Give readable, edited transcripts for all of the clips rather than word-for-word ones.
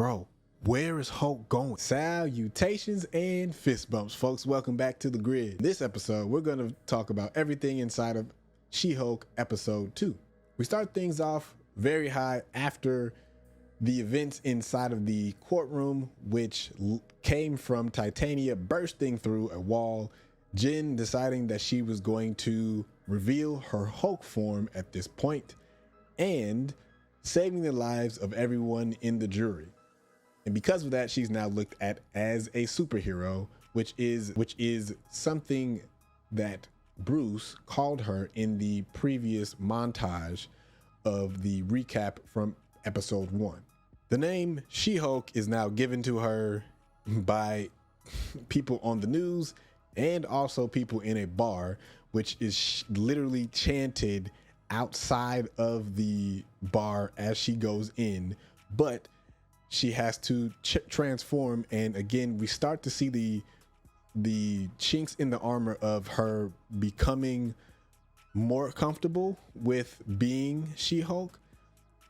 Bro, where is Hulk going? Salutations and fist bumps, folks. Welcome back to the grid. This episode, we're going to talk about everything inside of She-Hulk episode 2. We start things off very high after the events inside of the courtroom, which came from Titania bursting through a wall, Jen deciding that she was going to reveal her Hulk form at this point, and saving the lives of everyone in the jury. And because of that, she's now looked at as a superhero, which is something that Bruce called her in the previous montage of the recap from episode 1. The name She-Hulk is now given to her by people on the news and also people in a bar, which is literally chanted outside of the bar as she goes in, but she has to transform. And again, we start to see the chinks in the armor of her becoming more comfortable with being She-Hulk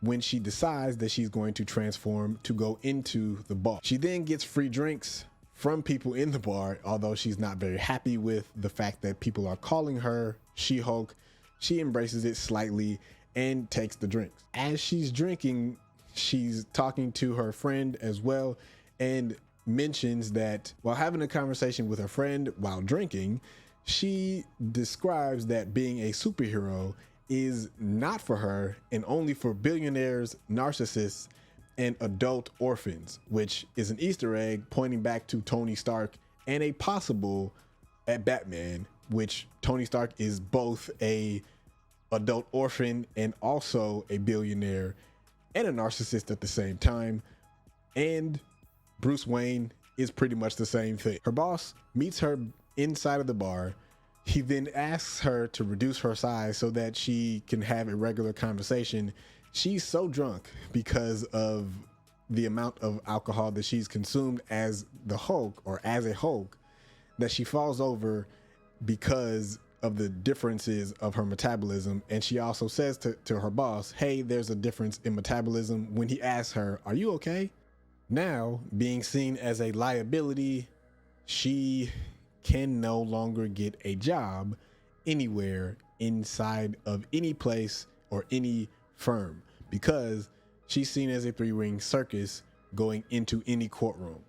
when she decides that she's going to transform to go into the bar. She then gets free drinks from people in the bar, although she's not very happy with the fact that people are calling her She-Hulk. She embraces it slightly and takes the drinks. As she's drinking, she's talking to her friend as well, and mentions that while having a conversation with her friend while drinking, she describes that being a superhero is not for her and only for billionaires, narcissists, and adult orphans, which is an Easter egg pointing back to Tony Stark and a possible at Batman, which Tony Stark is both a adult orphan and also a billionaire and a narcissist at the same time. And Bruce Wayne is pretty much the same thing. Her boss meets her inside of the bar. He then asks her to reduce her size so that she can have a regular conversation. She's so drunk because of the amount of alcohol that she's consumed as the Hulk, or as a Hulk, that she falls over because of the differences of her metabolism. And she also says to her boss, hey, there's a difference in metabolism, when he asks her, are you okay? Now, being seen as a liability, she can no longer get a job anywhere inside of any place or any firm, because she's seen as a three-ring circus going into any courtroom,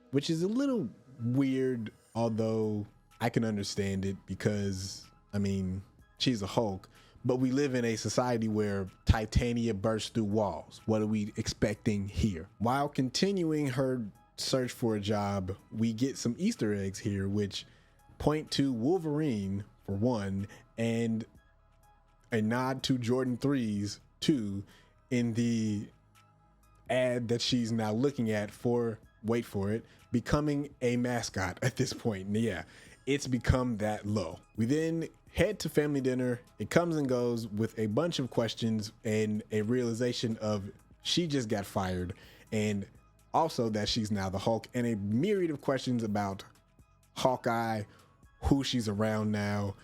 which is a little weird, although I can understand it because, I mean, she's a Hulk, but we live in a society where Titania bursts through walls. What are we expecting here? While continuing her search for a job, we get some Easter eggs here, which point to Wolverine for one, and a nod to Jordan 3s too, in the ad that she's now looking at for, wait for it, becoming a mascot at this point. Yeah, it's become that low. We then head to family dinner. It comes and goes with a bunch of questions and a realization of she just got fired, and also that she's now the Hulk, and a myriad of questions about Hawkeye, who she's around now,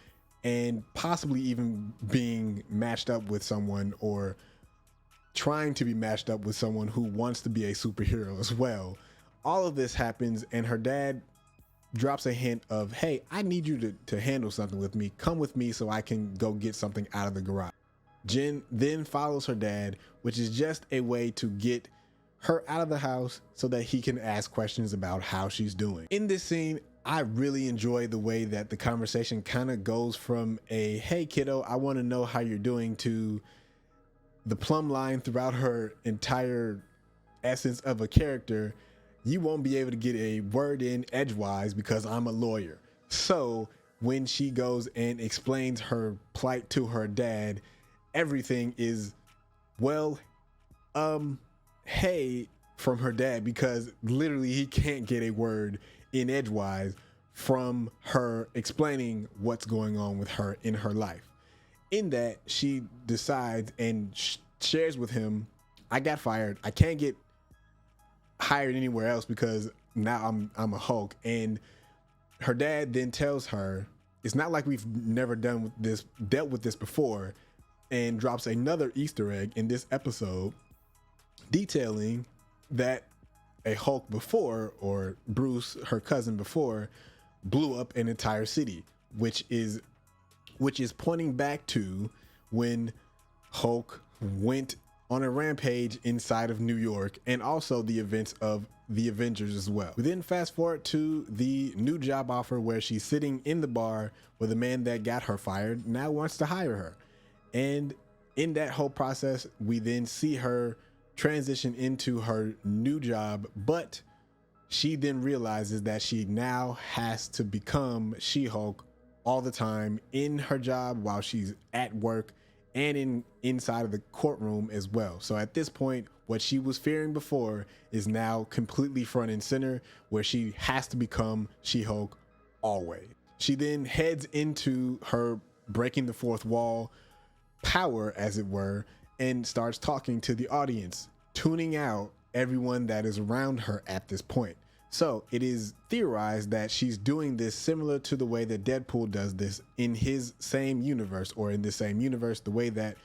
and possibly even being matched up with someone, or trying to be matched up with someone who wants to be a superhero as well. All of this happens, and her dad drops a hint of, hey, I need you to handle something with me. Come with me so I can go get something out of the garage. Jen then follows her dad, which is just a way to get her out of the house so that he can ask questions about how she's doing. In this scene, I really enjoy the way that the conversation kind of goes from a, hey kiddo, I want to know how you're doing, to the plumb line throughout her entire essence of a character. You won't be able to get a word in edgewise because I'm a lawyer. So when she goes and explains her plight to her dad, everything is, well, hey, from her dad, because literally he can't get a word in edgewise from her explaining what's going on with her in her life. In that, she decides and shares with him, I got fired. I can't get hired anywhere else because now I'm a Hulk. And her dad then tells her, it's not like we've never dealt with this before, and drops another Easter egg in this episode detailing that a Hulk before, or Bruce, her cousin before, blew up an entire city, which is pointing back to when Hulk went on a rampage inside of New York, and also the events of the Avengers as well. We then fast forward to the new job offer where she's sitting in the bar where the man that got her fired now wants to hire her. And in that whole process, we then see her transition into her new job, but she then realizes that she now has to become She-Hulk all the time in her job while she's at work and inside of the courtroom as well. So at this point, what she was fearing before is now completely front and center, where she has to become She-Hulk always. She then heads into her breaking the fourth wall power, as it were, and starts talking to the audience, tuning out everyone that is around her at this point. So it is theorized that she's doing this similar to the way that Deadpool does this in his same universe, or in the same universe, the way that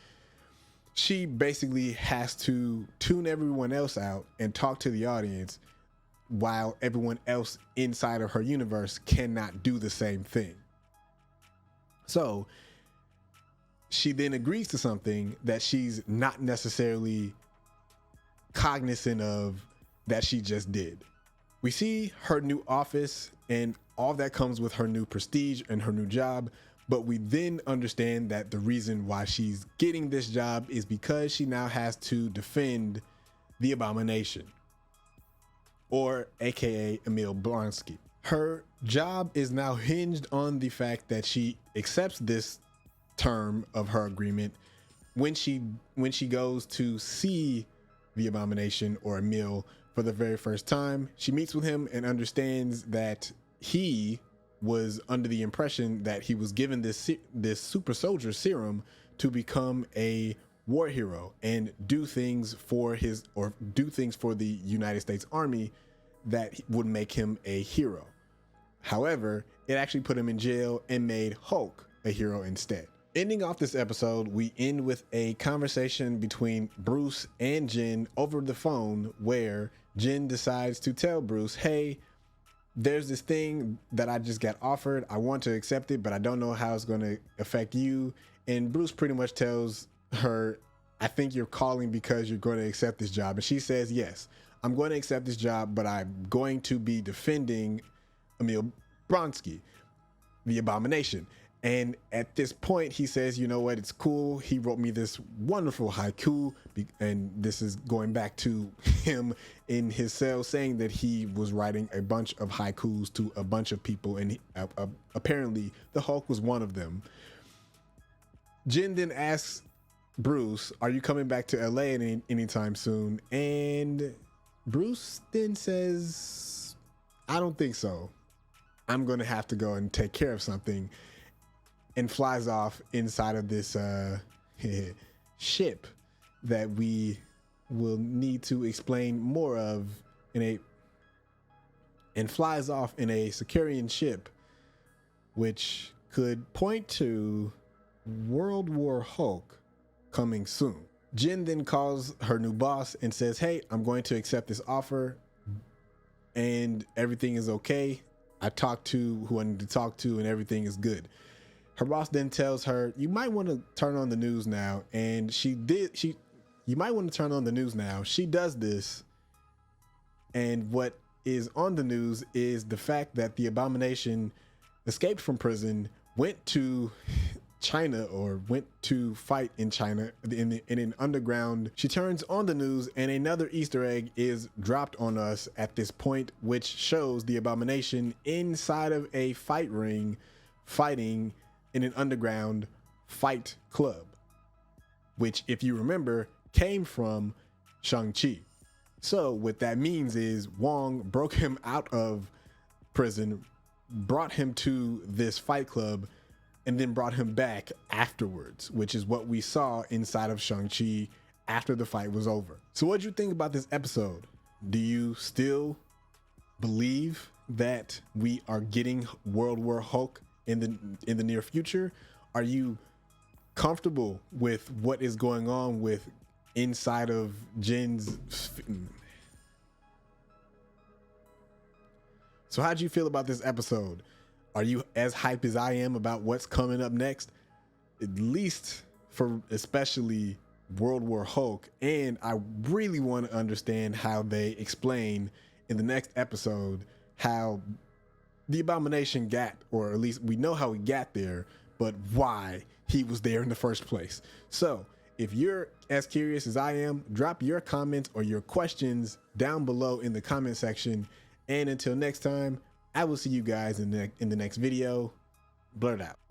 she basically has to tune everyone else out and talk to the audience, while everyone else inside of her universe cannot do the same thing. So she then agrees to something that she's not necessarily cognizant of that she just did. We see her new office and all that comes with her new prestige and her new job, but we then understand that the reason why she's getting this job is because she now has to defend the Abomination, or aka Emil Blonsky. Her job is now hinged on the fact that she accepts this term of her agreement when she goes to see the Abomination, or Emil, for the very first time. She meets with him and understands that he was under the impression that he was given this super soldier serum to become a war hero and do things for the United States Army that would make him a hero. However, it actually put him in jail and made Hulk a hero instead. Ending off this episode, we end with a conversation between Bruce and Jen over the phone, where Jen decides to tell Bruce, hey, there's this thing that I just got offered. I want to accept it, but I don't know how it's going to affect you. And Bruce pretty much tells her, I think you're calling because you're going to accept this job. And she says, yes, I'm going to accept this job, but I'm going to be defending Emil Blonsky, the Abomination. And at this point, he says, you know what, it's cool. He wrote me this wonderful haiku. And this is going back to him in his cell saying that he was writing a bunch of haikus to a bunch of people. And apparently the Hulk was one of them. Jen then asks Bruce, are you coming back to LA anytime soon? And Bruce then says, I don't think so. I'm going to have to go and take care of something. And flies off inside of this ship that we will need to explain more of and flies off in a Sicarian ship, which could point to World War Hulk coming soon. Jen then calls her new boss and says, hey, I'm going to accept this offer and everything is okay. I talked to who I need to talk to and everything is good. Her boss then tells her, you might want to turn on the news now. And you might want to turn on the news now. She does this. And what is on the news is the fact that the Abomination escaped from prison, went to China, or went to fight in China in an underground. She turns on the news and another Easter egg is dropped on us at this point, which shows the Abomination inside of a fight ring fighting in an underground fight club, which, if you remember, came from Shang-Chi. So what that means is Wong broke him out of prison, brought him to this fight club, and then brought him back afterwards, which is what we saw inside of Shang-Chi after the fight was over. So what do you think about this episode? Do you still believe that we are getting World War Hulk in the near future? Are you comfortable with what is going on with inside of Jen's So how'd you feel about this episode? Are you as hyped as I am about what's coming up next? At least for especially World War Hulk. And I really want to understand how they explain in the next episode how the Abomination got, or at least we know how he got there, but why he was there in the first place. So if you're as curious as I am, drop your comments or your questions down below in the comment section. And until next time, I will see you guys in the next video. Blurred out.